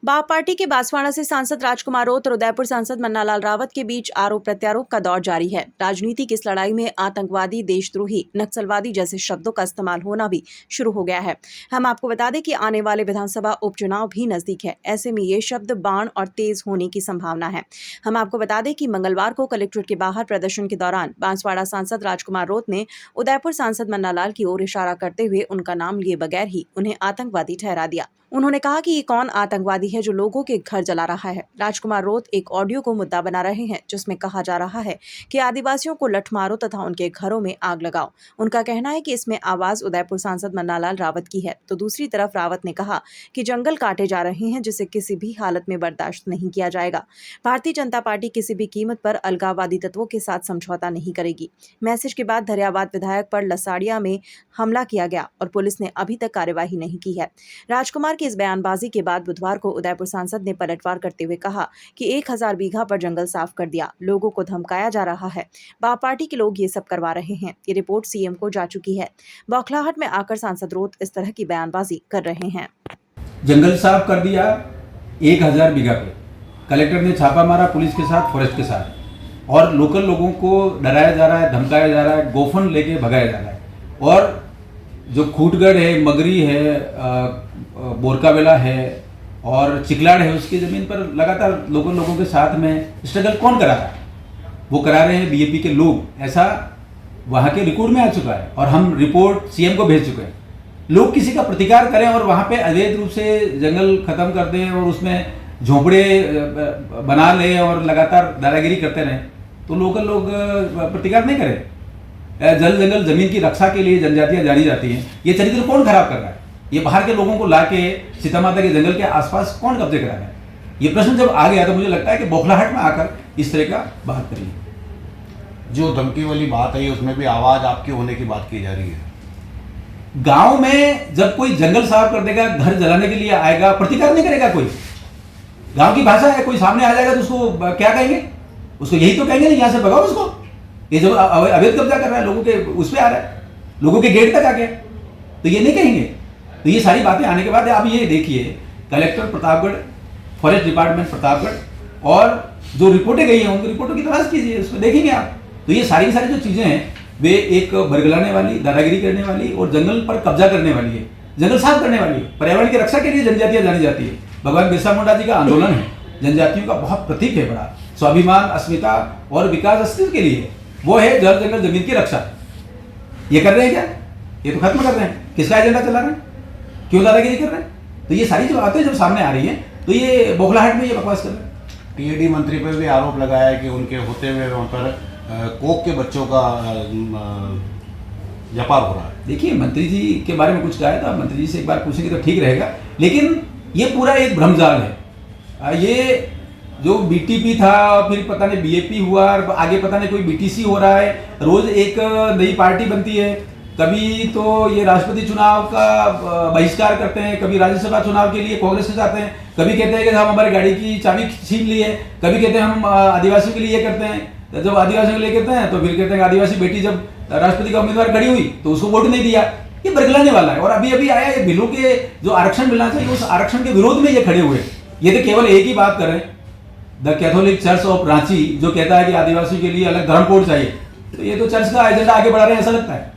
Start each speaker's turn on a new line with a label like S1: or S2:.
S1: बाप पार्टी के बांसवाड़ा से सांसद राजकुमार रोत और उदयपुर सांसद मन्नालाल रावत के बीच आरोप प्रत्यारोप का दौर जारी है। राजनीति की इस लड़ाई में आतंकवादी, देशद्रोही, नक्सलवादी जैसे शब्दों का इस्तेमाल होना भी शुरू हो गया है। हम आपको बता दें कि आने वाले विधानसभा उपचुनाव भी नजदीक है। ऐसे में ये शब्द बाण और तेज होने की संभावना है। हम आपको बता दें कि मंगलवार को कलेक्ट्रेट के बाहर प्रदर्शन के दौरान बांसवाड़ा सांसद राजकुमार रोत ने उदयपुर सांसद मन्नालाल की ओर इशारा करते हुए उनका नाम लिए बगैर ही उन्हें आतंकवादी ठहरा दिया। उन्होंने कहा कि ये कौन आतंकवादी है जो लोगों के घर जला रहा है। राजकुमार रोत एक ऑडियो को मुद्दा बना रहे हैं जिसमें कहा जा रहा है कि आदिवासियों को लठ मारो तथा उनके घरों में आग लगाओ। उनका कहना है कि इसमें आवाज उदयपुर सांसद मन्नालाल रावत की है, तो दूसरी तरफ रावत ने कहा कि जंगल काटे जा रहे हैं जिसे किसी भी हालत में बर्दाश्त नहीं किया जाएगा। भारतीय जनता पार्टी किसी भी कीमत पर अलगाववादी तत्वों के साथ समझौता नहीं करेगी। मैसेज के बाद धरियावाद विधायक पर लसाड़िया में हमला किया गया और पुलिस ने अभी तक कार्यवाही नहीं की है। राजकुमार इस बयानबाजी के बाद बुधवार को उदयपुर सांसद ने पलटवार करते हुए कहा कि 1000 बीघा पर जंगल साफ कर दिया, लोगों को धमकाया जा रहा है, बाप पार्टी के लोग ये सब करवा रहे हैं। ये रिपोर्ट सीएम को जा चुकी है। बौखलाहट में आकर सांसद रोत इस तरह की बयानबाजी कर रहे हैं।
S2: जंगल साफ कर दिया 1000 बीघा पे, कलेक्टर ने छापा मारा पुलिस के साथ, फॉरेस्ट के साथ, और लोकल लोगों को डराया जा रहा है, धमकाया जा रहा है, गोफन लेके भगाया जा रहा है। और जो खूटगढ़ है, मगरी है, बोरकावेला है और चिकलाड़ है, उसकी ज़मीन पर लगातार लोगों के साथ में स्ट्रगल कौन करा रहा है? वो करा रहे हैं बीजेपी के लोग। ऐसा वहाँ के रिकॉर्ड में आ चुका है और हम रिपोर्ट सीएम को भेज चुके हैं। लोग किसी का प्रतिकार करें और वहाँ पे अवैध रूप से जंगल खत्म कर दें और उसमें झोंपड़े बना लें और लगातार दादागिरी करते रहें, तो लोकल लोग प्रतिकार नहीं करें। जंगल जमीन की रक्षा के लिए जनजातियां जानी जाती हैं। ये चरित्र कौन खराब कर रहा है? ये बाहर के लोगों को लाके सीता माता के जंगल के आसपास कौन कब्जे करा रहा है? ये प्रश्न जब आ गया तो मुझे लगता है कि बौखलाहट में आकर इस तरह का बात करिए।
S3: जो धमकी वाली बात है उसमें भी आवाज आपके होने की बात की जा रही है।
S2: गांव में जब कोई जंगल साफ कर देगा, घर जलाने के लिए आएगा, प्रतिकार नहीं करेगा कोई। गांव की भाषा है, कोई सामने आ जाएगा तो उसको क्या कहेंगे? उसको यही तो कहेंगे, यहाँ से भगाओ उसको। ये जो अवैध कब्जा कर रहा है, लोगों के उस पर आ रहा है, लोगों के गेट तक आ गया, तो ये नहीं कहेंगे। तो ये सारी बातें आने के बाद आप ये देखिए, collector Pratapgarh, forest department Pratapgarh और जो रिपोर्टें गई हैं उनकी रिपोर्टों की तलाश कीजिए, उसमें देखेंगे आप। तो ये सारी जो चीज़ें हैं वे एक बरगलाने वाली, दादागिरी करने वाली और जंगल पर कब्जा करने वाली है, जंगल साफ करने वाली है। पर्यावरण की रक्षा के लिए जनजातियाँ जानी जाती है। भगवान बिरसा मुंडा जी का आंदोलन है, जनजातियों का बहुत प्रतीक है, बड़ा स्वाभिमान, अस्मिता और विकास अस्तित्व के लिए वो है जंगल जमीन की रक्षा। ये कर रहे हैं क्या? ये तो खत्म कर रहे हैं। किसका एजेंडा चला रहे हैं? क्यों दादागिरी कर रहे हैं? तो ये सारी जो बातें जब सामने आ रही हैं तो ये बौखलाहट में ये बकवास कर रहे हैं।
S3: टीएडी मंत्री पर भी आरोप लगाया है कि उनके होते हुए वहाँ पर कोक के बच्चों का व्यापार हो रहा है।
S2: देखिए, मंत्री जी के बारे में कुछ कहा है तो आप मंत्री जी से एक बार पूछेंगे तो ठीक रहेगा, लेकिन ये पूरा एक भ्रमजाल है। ये जो बीटीपी था, फिर पता नहीं बीएपी हुआ, आगे पता नहीं कोई बीटीसी हो रहा है, रोज एक नई पार्टी बनती है। कभी तो ये राष्ट्रपति चुनाव का बहिष्कार करते हैं, कभी राज्यसभा चुनाव के लिए कांग्रेस से जाते हैं, कभी कहते हैं कि हम हमारी गाड़ी की चाबी छीन ली है, कभी कहते हैं हम आदिवासियों के लिए ये करते हैं। जब आदिवासियों के लिए कहते हैं तो फिर कहते हैं आदिवासी बेटी जब राष्ट्रपति का उम्मीदवार खड़ी हुई तो उसको वोट नहीं दिया। ये बरगलाने वाला है। और अभी अभी आया ये बिलों के जो आरक्षण मिलना चाहिए, उस आरक्षण के विरोध में ये खड़े हुए। ये तो केवल एक ही बात कर रहे हैं, the Catholic church of Ranchi, जो कहता है कि आदिवासियों के लिए अलग धर्म कोड चाहिए। तो ये तो चर्च का एजेंडा आगे बढ़ा रहे हैं, ऐसा लगता है।